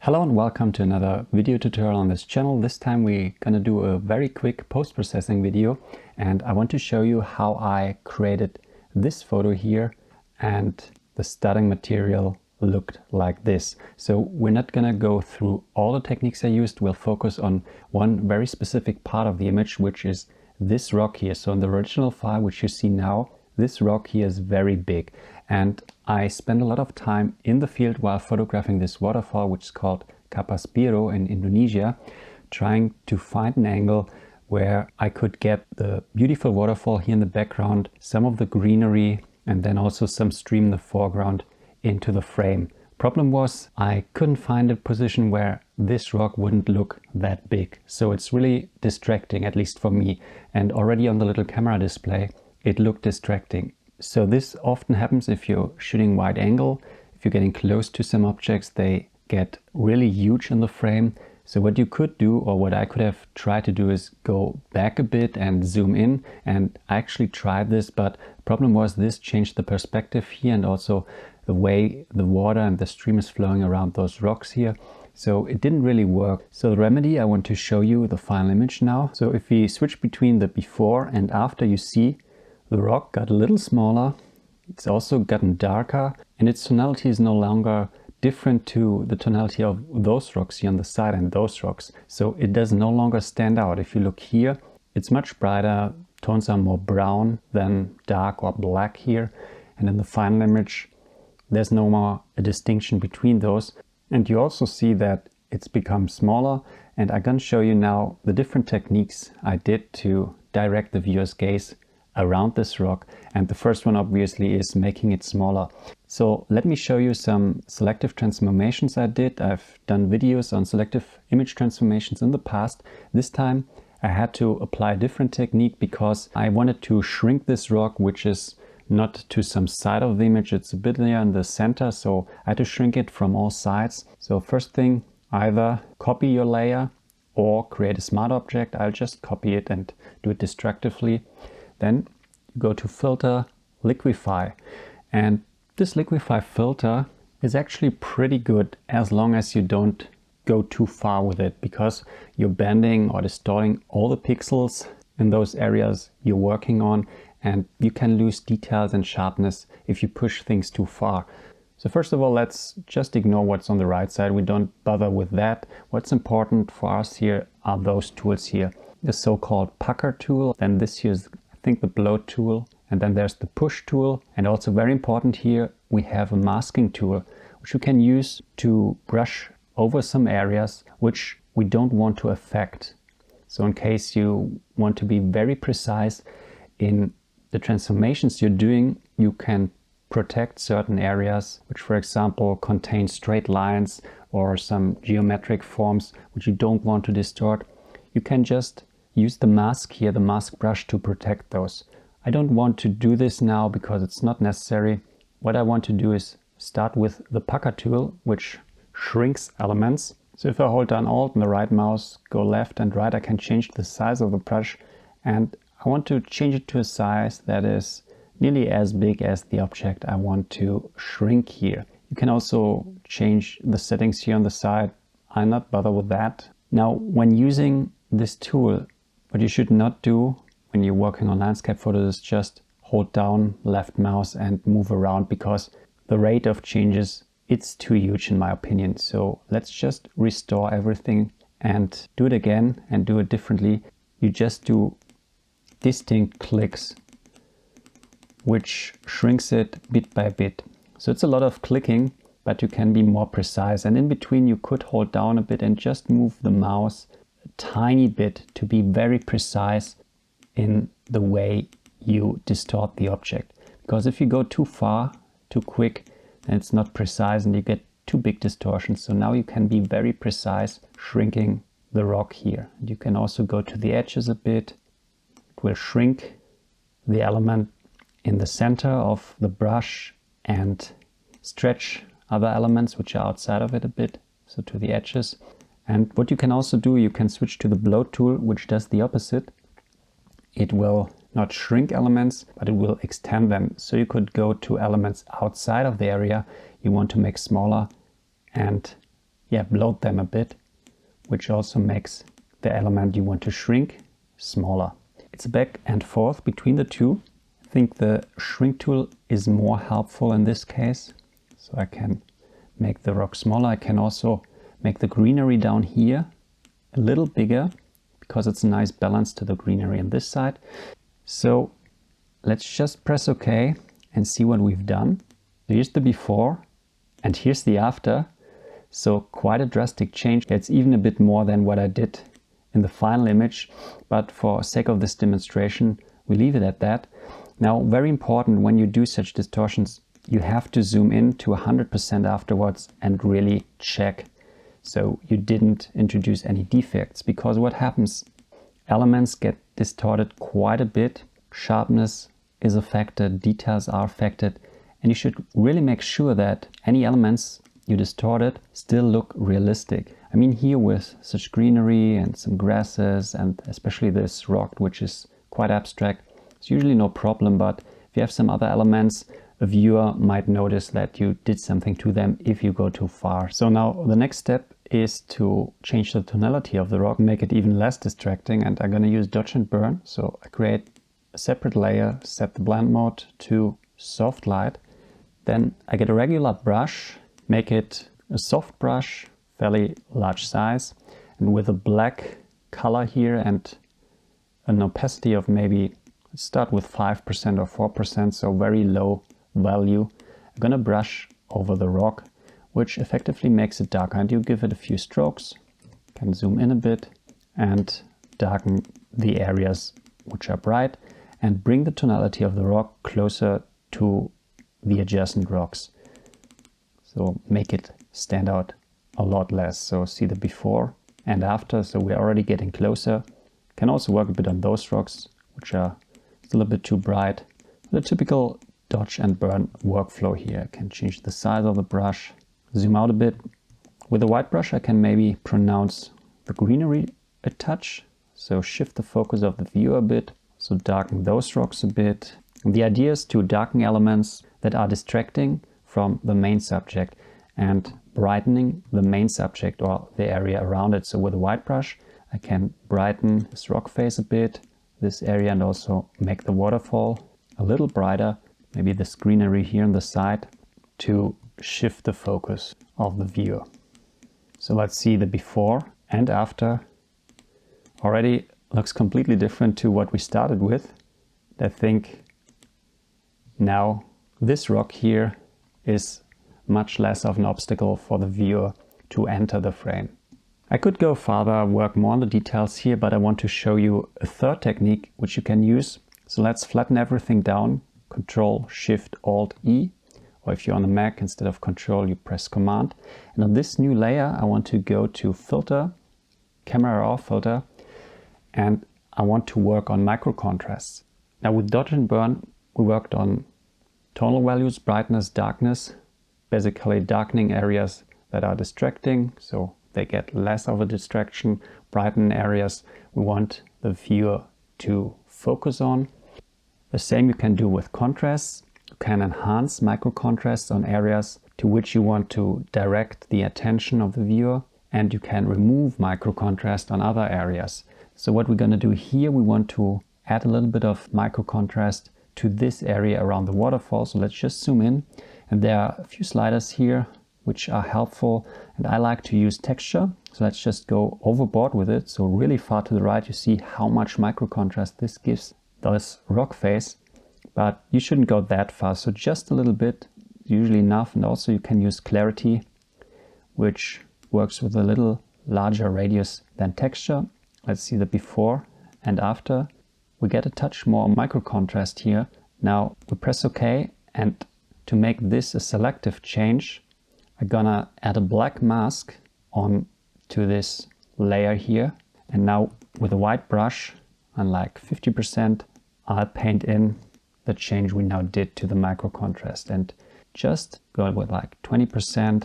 Hello and welcome to another video tutorial on this channel. This time we're gonna do a very quick post-processing video, and I want to show you how I created this photo here, and the starting material looked like this. So we're not gonna go through all the techniques I used. We'll focus on one very specific part of the image, which is this rock here. So in the original file, which you see now, this rock here is very big, and I spent a lot of time in the field while photographing this waterfall, which is called Kapas Biru in Indonesia, trying to find an angle where I could get the beautiful waterfall here in the background, some of the greenery, and then also some stream in the foreground into the frame. Problem was I couldn't find a position where this rock wouldn't look that big. So it's really distracting, at least for me. And already on the little camera display, it looked distracting. So this often happens if you're shooting wide angle. If you're getting close to some objects, they get really huge in the frame. So what you could do, or what I could have tried to do, is go back a bit and zoom in. And I actually tried this, but the problem was this changed the perspective here and also the way the water and the stream is flowing around those rocks here. So it didn't really work. So the remedy, I want to show you the final image now. So if we switch between the before and after, you see the rock got a little smaller. It's also gotten darker, and its tonality is no longer different to the tonality of those rocks here on the side and those rocks. So it does no longer stand out. If you look here, it's much brighter. Tones are more brown than dark or black here. And in the final image, there's no more a distinction between those. And you also see that it's become smaller. And I'm going to show you now the different techniques I did to direct the viewer's gaze around this rock. And the first one obviously is making it smaller. So let me show you some selective transformations I did. I've done videos on selective image transformations in the past. This time I had to apply a different technique because I wanted to shrink this rock, which is not to some side of the image, it's a bit near in the center, so I had to shrink it from all sides. So first thing, either copy your layer or create a smart object. I'll just copy it and do it destructively. Then you go to Filter, Liquify, and this Liquify filter is actually pretty good as long as you don't go too far with it, because you're bending or distorting all the pixels in those areas you're working on, and you can lose details and sharpness if you push things too far. So first of all, let's just ignore what's on the right side. We don't bother with that. What's important for us here are those tools here. The so-called pucker tool, then this here is I think the blow tool, and then there's the push tool, and also very important here we have a masking tool which you can use to brush over some areas which we don't want to affect. So in case you want to be very precise in the transformations you're doing, you can protect certain areas which, for example, contain straight lines or some geometric forms which you don't want to distort. You can just use the mask here, the mask brush, to protect those. I don't want to do this now because it's not necessary. What I want to do is start with the pucker tool, which shrinks elements. So if I hold down Alt and the right mouse, go left and right, I can change the size of the brush, and I want to change it to a size that is nearly as big as the object I want to shrink here. You can also change the settings here on the side. I'm not bothered with that. Now, when using this tool, what you should not do when you're working on landscape photos is just hold down left mouse and move around, because the rate of changes, it's too huge in my opinion. So let's just restore everything and do it again and do it differently. You just do distinct clicks, which shrinks it bit by bit. So it's a lot of clicking, but you can be more precise. And in between you could hold down a bit and just move the mouse a tiny bit to be very precise in the way you distort the object. Because if you go too far, too quick, then it's not precise and you get too big distortions. So now you can be very precise shrinking the rock here. And you can also go to the edges a bit. It will shrink the element in the center of the brush and stretch other elements which are outside of it a bit, so to the edges. And what you can also do, you can switch to the blow tool, which does the opposite. It will not shrink elements, but it will extend them. So you could go to elements outside of the area you want to make smaller, and bloat them a bit, which also makes the element you want to shrink smaller. It's back and forth between the two. I think the shrink tool is more helpful in this case. So I can make the rock smaller. I can also make the greenery down here a little bigger because it's a nice balance to the greenery on this side. So let's just press OK and see what we've done. So here's the before and here's the after. So quite a drastic change. It's even a bit more than what I did in the final image, but for sake of this demonstration, we leave it at that. Now, very important when you do such distortions, you have to zoom in to 100% afterwards and really check so you didn't introduce any defects, because what happens, elements get distorted quite a bit, sharpness is affected, details are affected, and you should really make sure that any elements you distorted still look realistic. I mean, here with such greenery and some grasses and especially this rock, which is quite abstract, it's usually no problem, but if you have some other elements, a viewer might notice that you did something to them if you go too far. So now the next step is to change the tonality of the rock, make it even less distracting, and I'm going to use dodge and burn. So I create a separate layer, set the blend mode to soft light, then I get a regular brush, make it a soft brush, fairly large size, and with a black color here and an opacity of maybe, let's start with 5% or 4%, so very low value. I'm gonna brush over the rock, which effectively makes it darker, and you give it a few strokes, can zoom in a bit and darken the areas which are bright and bring the tonality of the rock closer to the adjacent rocks. So make it stand out a lot less. So see the before and after, so we're already getting closer. Can also work a bit on those rocks, which are still a bit too bright. The typical dodge and burn workflow here. I can change the size of the brush, zoom out a bit. With a white brush I can maybe pronounce the greenery a touch, so shift the focus of the viewer a bit, so darken those rocks a bit. And the idea is to darken elements that are distracting from the main subject and brightening the main subject or the area around it. So with a white brush I can brighten this rock face a bit, this area, and also make the waterfall a little brighter, maybe this greenery here on the side, to shift the focus of the viewer. So let's see the before and after. Already looks completely different to what we started with. I think now this rock here is much less of an obstacle for the viewer to enter the frame. I could go farther, work more on the details here, but I want to show you a third technique which you can use. So let's flatten everything down, Control Shift Alt E, or if you're on a Mac, instead of Control you press Command. And on this new layer I want to go to Filter, Camera Raw Filter, and I want to work on micro contrasts. Now with dodge and burn we worked on tonal values, brightness, darkness, basically darkening areas that are distracting, so they get less of a distraction, brighten areas we want the viewer to focus on. The same you can do with contrasts. You can enhance micro contrasts on areas to which you want to direct the attention of the viewer, and you can remove micro contrast on other areas. So what we're going to do here, we want to add a little bit of micro contrast to this area around the waterfall. So let's just zoom in, and there are a few sliders here which are helpful, and I like to use texture. So let's just go overboard with it. So really far to the right you see how much micro contrast this gives this rock face, but you shouldn't go that far, so just a little bit, usually enough. And also you can use clarity, which works with a little larger radius than texture. Let's see the before and after. We get a touch more micro contrast here. Now we press OK, and to make this a selective change, I'm gonna add a black mask on to this layer here. And now with a white brush, on like 50%, I'll paint in the change we now did to the micro contrast, and just go with like 20%,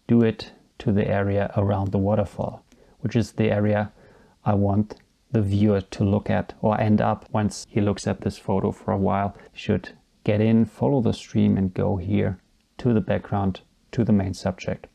do it to the area around the waterfall, which is the area I want the viewer to look at or end up once he looks at this photo for a while. He should get in, follow the stream and go here to the background, to the main subject.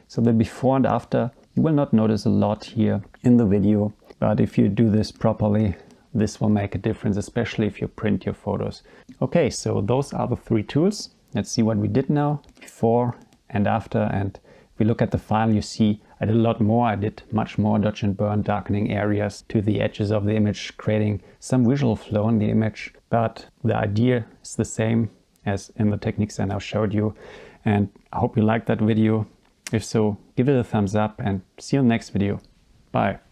So the before and after, you will not notice a lot here in the video, but if you do this properly, this will make a difference, especially if you print your photos. Okay, so those are the 3 tools. Let's see what we did now, before and after. And if we look at the file, you see I did a lot more. I did much more dodge and burn, darkening areas to the edges of the image, creating some visual flow in the image. But the idea is the same as in the techniques I now showed you. And I hope you liked that video. If so, give it a thumbs up and see you in the next video. Bye.